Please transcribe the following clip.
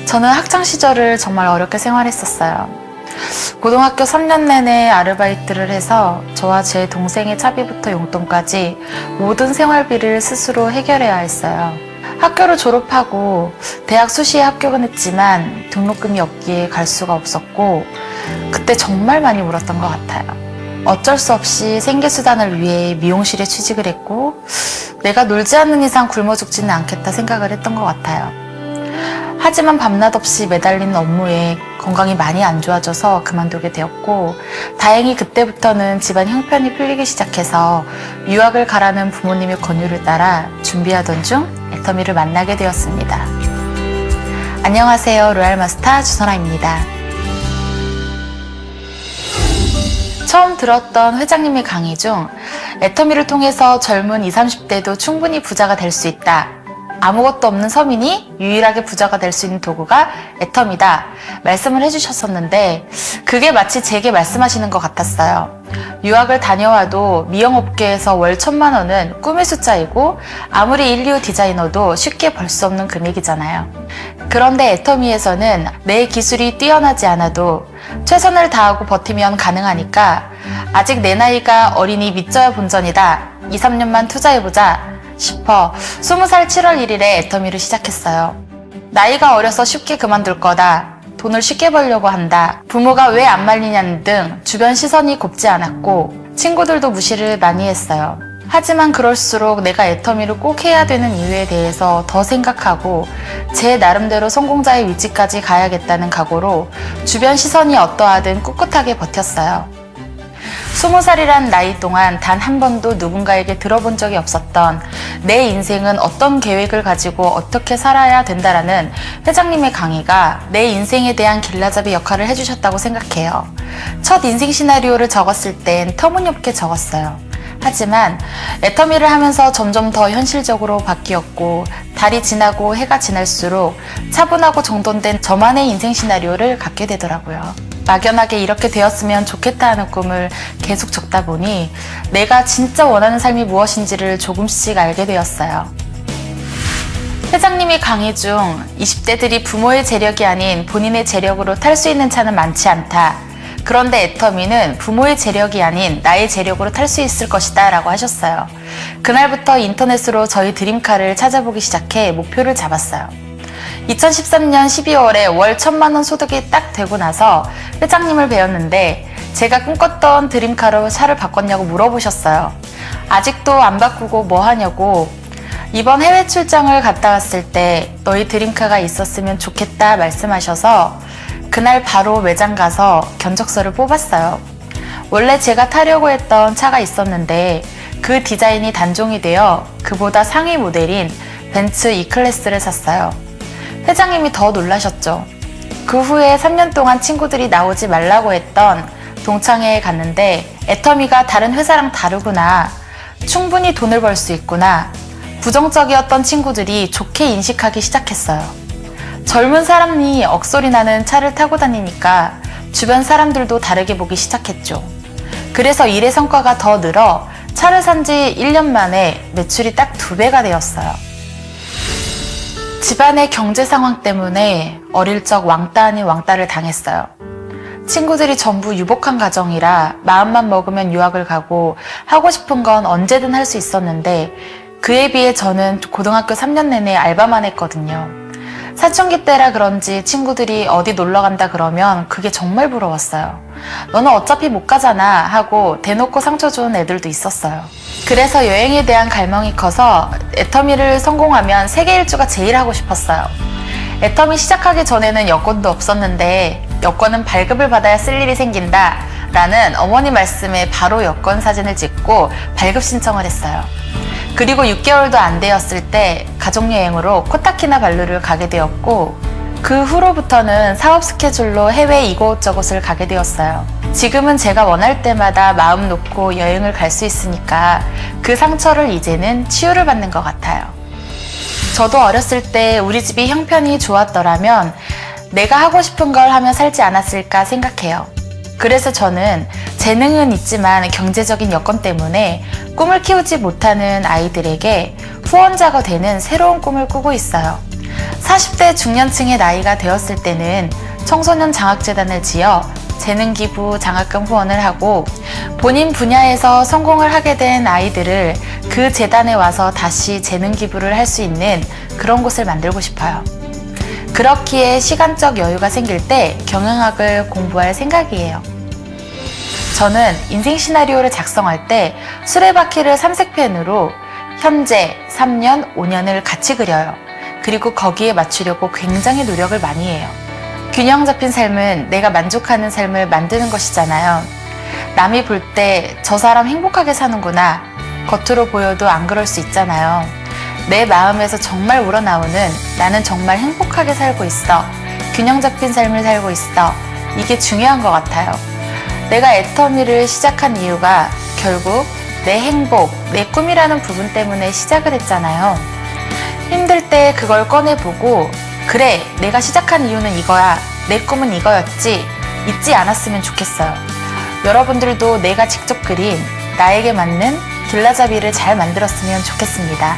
저는 학창 시절을 정말 어렵게 생활했었어요. 고등학교 3년 내내 아르바이트를 해서 저와 제 동생의 차비부터 용돈까지 모든 생활비를 스스로 해결해야 했어요. 학교를 졸업하고 대학 수시에 합격은 했지만 등록금이 없기에 갈 수가 없었고 그때 정말 많이 울었던 것 같아요. 어쩔 수 없이 생계수단을 위해 미용실에 취직을 했고 내가 놀지 않는 이상 굶어 죽지는 않겠다 생각을 했던 것 같아요. 하지만 밤낮 없이 매달리는 업무에 건강이 많이 안 좋아져서 그만두게 되었고 다행히 그때부터는 집안 형편이 풀리기 시작해서 유학을 가라는 부모님의 권유를 따라 준비하던 중 애터미를 만나게 되었습니다. 안녕하세요. 로얄마스터 주선아입니다. 처음 들었던 회장님의 강의 중 애터미를 통해서 젊은 20, 30대도 충분히 부자가 될 수 있다. 아무것도 없는 서민이 유일하게 부자가 될 수 있는 도구가 애터미다 말씀을 해주셨었는데 그게 마치 제게 말씀하시는 것 같았어요. 유학을 다녀와도 미용업계에서 월 1,000만 원은 꿈의 숫자이고 아무리 인류 디자이너도 쉽게 벌 수 없는 금액이잖아요. 그런데 애터미에서는 내 기술이 뛰어나지 않아도 최선을 다하고 버티면 가능하니까 아직 내 나이가 어린이 믿져야 본전이다. 2, 3년만 투자해보자 싶어 20살 7월 1일에 애터미를 시작했어요. 나이가 어려서 쉽게 그만둘 거다. 돈을 쉽게 벌려고 한다. 부모가 왜 안 말리냐는 등 주변 시선이 곱지 않았고 친구들도 무시를 많이 했어요. 하지만 그럴수록 내가 애터미를 꼭 해야 되는 이유에 대해서 더 생각하고 제 나름대로 성공자의 위치까지 가야겠다는 각오로 주변 시선이 어떠하든 꿋꿋하게 버텼어요. 20살이란 나이 동안 단 한 번도 누군가에게 들어본 적이 없었던 내 인생은 어떤 계획을 가지고 어떻게 살아야 된다라는 회장님의 강의가 내 인생에 대한 길라잡이 역할을 해주셨다고 생각해요. 첫 인생 시나리오를 적었을 땐 터무니없게 적었어요. 하지만 애터미를 하면서 점점 더 현실적으로 바뀌었고 달이 지나고 해가 지날수록 차분하고 정돈된 저만의 인생 시나리오를 갖게 되더라고요. 막연하게 이렇게 되었으면 좋겠다 하는 꿈을 계속 적다 보니 내가 진짜 원하는 삶이 무엇인지를 조금씩 알게 되었어요. 회장님이 강의 중 20대들이 부모의 재력이 아닌 본인의 재력으로 탈 수 있는 차는 많지 않다. 그런데 애터미는 부모의 재력이 아닌 나의 재력으로 탈 수 있을 것이다 라고 하셨어요. 그날부터 인터넷으로 저희 드림카를 찾아보기 시작해 목표를 잡았어요. 2013년 12월에 월 1,000만 원 소득이 딱 되고 나서 회장님을 뵈었는데 제가 꿈꿨던 드림카로 차를 바꿨냐고 물어보셨어요. 아직도 안 바꾸고 뭐 하냐고 이번 해외 출장을 갔다 왔을 때 너희 드림카가 있었으면 좋겠다 말씀하셔서 그날 바로 매장 가서 견적서를 뽑았어요. 원래 제가 타려고 했던 차가 있었는데 그 디자인이 단종이 되어 그보다 상위 모델인 벤츠 E클래스를 샀어요. 회장님이 더 놀라셨죠. 그 후에 3년 동안 친구들이 나오지 말라고 했던 동창회에 갔는데 애터미가 다른 회사랑 다르구나. 충분히 돈을 벌 수 있구나. 부정적이었던 친구들이 좋게 인식하기 시작했어요. 젊은 사람이 억소리 나는 차를 타고 다니니까 주변 사람들도 다르게 보기 시작했죠. 그래서 일의 성과가 더 늘어 차를 산 지 1년 만에 매출이 딱 2배가 되었어요. 집안의 경제 상황 때문에 어릴 적 왕따 아닌 왕따를 당했어요. 친구들이 전부 유복한 가정이라 마음만 먹으면 유학을 가고 하고 싶은 건 언제든 할 수 있었는데 그에 비해 저는 고등학교 3년 내내 알바만 했거든요. 사춘기 때라 그런지 친구들이 어디 놀러 간다 그러면 그게 정말 부러웠어요. 너는 어차피 못 가잖아 하고 대놓고 상처 준 애들도 있었어요. 그래서 여행에 대한 갈망이 커서 애터미를 성공하면 세계 일주가 제일 하고 싶었어요. 애터미 시작하기 전에는 여권도 없었는데 여권은 발급을 받아야 쓸 일이 생긴다 라는 어머니 말씀에 바로 여권 사진을 찍고 발급 신청을 했어요. 그리고 6개월도 안 되었을 때 가족여행으로 코타키나발루를 가게 되었고 그 후로부터는 사업 스케줄로 해외 이곳저곳을 가게 되었어요. 지금은 제가 원할 때마다 마음 놓고 여행을 갈 수 있으니까 그 상처를 이제는 치유를 받는 것 같아요. 저도 어렸을 때 우리 집이 형편이 좋았더라면 내가 하고 싶은 걸 하며 살지 않았을까 생각해요. 그래서 저는 재능은 있지만 경제적인 여건 때문에 꿈을 키우지 못하는 아이들에게 후원자가 되는 새로운 꿈을 꾸고 있어요. 40대 중년층의 나이가 되었을 때는 청소년 장학재단을 지어 재능 기부 장학금 후원을 하고 본인 분야에서 성공을 하게 된 아이들을 그 재단에 와서 다시 재능 기부를 할 수 있는 그런 곳을 만들고 싶어요. 그렇기에 시간적 여유가 생길 때 경영학을 공부할 생각이에요. 저는 인생 시나리오를 작성할 때 수레바퀴를 삼색펜으로 현재, 3년, 5년을 같이 그려요. 그리고 거기에 맞추려고 굉장히 노력을 많이 해요. 균형 잡힌 삶은 내가 만족하는 삶을 만드는 것이잖아요. 남이 볼 때 저 사람 행복하게 사는구나. 겉으로 보여도 안 그럴 수 있잖아요. 내 마음에서 정말 우러나오는 나는 정말 행복하게 살고 있어. 균형 잡힌 삶을 살고 있어. 이게 중요한 것 같아요. 내가 애터미를 시작한 이유가 결국 내 행복, 내 꿈이라는 부분 때문에 시작을 했잖아요. 힘들 때 그걸 꺼내보고 그래, 내가 시작한 이유는 이거야. 내 꿈은 이거였지. 잊지 않았으면 좋겠어요. 여러분들도 내가 직접 그린 나에게 맞는 길라잡이를 잘 만들었으면 좋겠습니다.